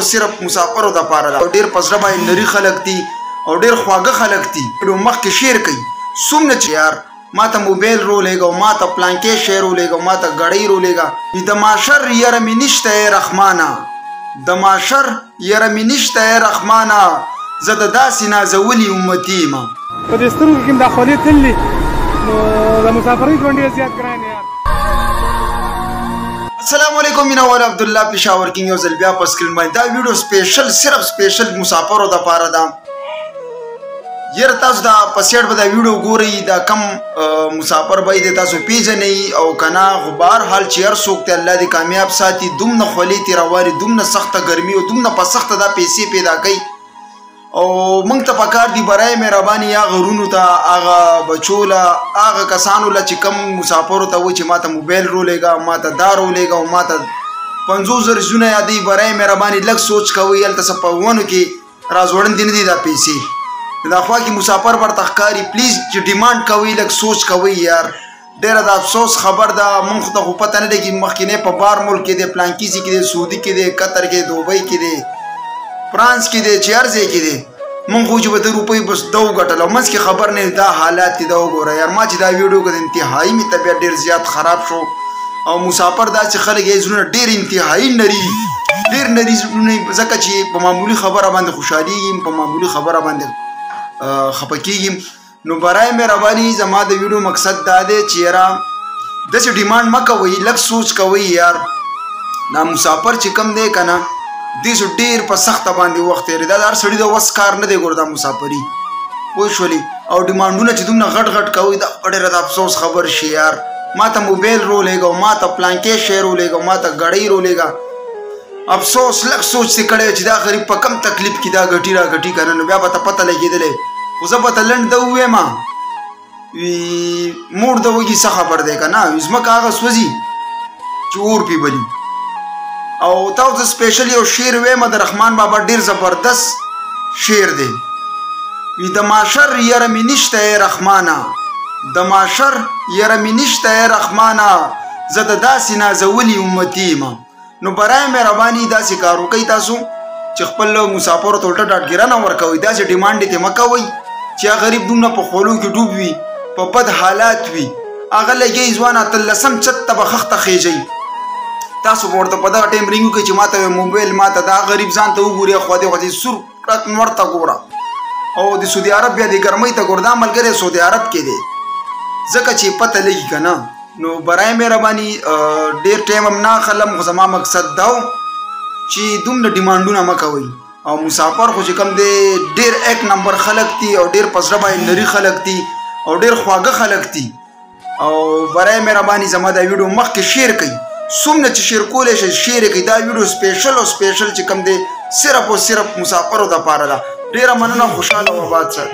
صرف مسافرو د پاره ده. ډیر پزړه باندې نری خلک دي او ډیر خواږه خلک دي. مخکې شعر کوي څومره چې یار ما ته موبایل رولېږه ما ته پلانکې شی رولېږه ما ته ګړۍ رولېږه د ماشر یاره مې نشته ای رحمانه د ماشر یاره مې نشته ای رحمانه زه د داسې نازولي امتي یم. په دې سترګو کې دا خولې تللي نو د مسافرۍ ژوند ډېر زیات ګران یار. السلام علیکم مینوال عبدالله پېښور کې یو ځل بیا په سکرین باندې دا ویډیو سپیشل صرف سپیشل مسافرو دپاره ده. یاره تاسو دا په سیټ به دا ویډیو ګورئ دا کم مسافر به یې تاسو پیژنئ او که نه خو بهرحال چې هر څوک دی الله دې کامیاب ساتي. دومره خولې تېرواري دومره سخته ګرمي او دومره په سخته دا پیسې پیدا کوي او موږ ته پکار دي برای مهرباني هغه غرونو ته هغه بچو له هغه کسانو له چې کم مسافرو ته وایي چې ما ته موبایل رولېږه ما ته دا رولېږه او ما ته 50,000 زونه یادوي برای مهرباني لږ سوچ کوئ هلته څه په ونو کې راځوړندې نه دي دا پیسې دا خوا کې مسافر ورته ښکاري پلیز چې ډیمانډ کوئ لږ سوچ کوئ یار. ډېره د افسوس خبر ده موږ ته خو پته نه لګي مخکې په بار ملک کې دی پلانکیزي کې دی سعودي کې دی قطر کې دوبۍ کې دی فرانس کې دی چې هر ځای کې دی موږ خو چې به د روپۍ بس دا وګټل او منځ کې خبر نه دا حالات دي دا وګوره یار. ما چې دا ویډیو کړ انتهایي مې طبیعت ډېر زیات خراب شو او مسافر داسې خلک یې زړونه ډېر انتهایي نري ډېر نري زړونه ځکه چې په معمولي خبره باندې خوشحالېږي په معمولي خبره باندې خفه کېږي. نو برای مهرباني زما د ویډیو مقصد دا دی چې یاره داسې ډیمانډ مه کوئ لږ سوچ کوئ یار. دا مسافر چې کم دی که نه دې سو ډېر په سخته باندې وخت تېرېږي دا د هر سړي د وس کار نه دی ګوره دا مسافري پوه شولې او ډیمانډونه چې دومره غټ غټ کوئ دا ډېره د افسوس خبر شي یار. ما ته موبایل رولېږه او ما ته پلانکې شی رولېږه او ما ته ګړۍ رولېږه افسوس لږ سوچ دې کړی چې دا غریب په کم تکلیف کې دا ګټي را ګټي که نه نو بیا به ته پته لګېدلی خو زه به ته لنډ ده ووایم موړ د وږي څه خبر دی که نه ځمکه هغه سوځي چې اور پې بلي. او تاسو ته سپیشل یو شعر وایم د رحمان بابا ډېر زبردست شعر دی د ماشر یاره مې نشته ای رحمانه د ماشر یاره مې نشته ای رحمانه زه د داسې نازولي امتي یم. نو برای مهرباني داسې کار وکئ تاسو چې خپل مسافرو ته الټه ډاډګیرانه ورکوئ داسې ډیمانډ یې مه کوئ چې هغه غریب دومره په خولو کې ډوب وي په بد حالات وي هغه لګئ ځوان اتلسم چت ته به خښته خېژئ تاسو به ورته په دغه ټایم رینګ وکړئ چې ما ته موبایل ما ته دا غریب ځان ته وګوري خوا دې خوا دې سور کړک نور ته ګوره او د سعودي عرب بیا د ګرمۍ ته ګوره دا ملګری سعودي عرب کې دی ځکه چې پته لګي که نه. نو برای مهرباني ډېر ټایم هم نه اخلم خو زما مقصد دا و چې دومره ډیمانډونه مه کوئ او مسافر خو چې کوم دی ډېر ایک نمبر خلک دي او ډېر په زړه باندې نري خلک دي او ډېر خواږه خلک دي. او برای مهرباني زما دا ویډیو مخکې شیر کوئ څومره چې شیر کولی شئ شیر یې کوئ دا ویډیو سپیشل او سپیشل چې کوم دی صرف او صرف مسافرو دپاره ده. ډېره مننه خوشحاله او آباد سه.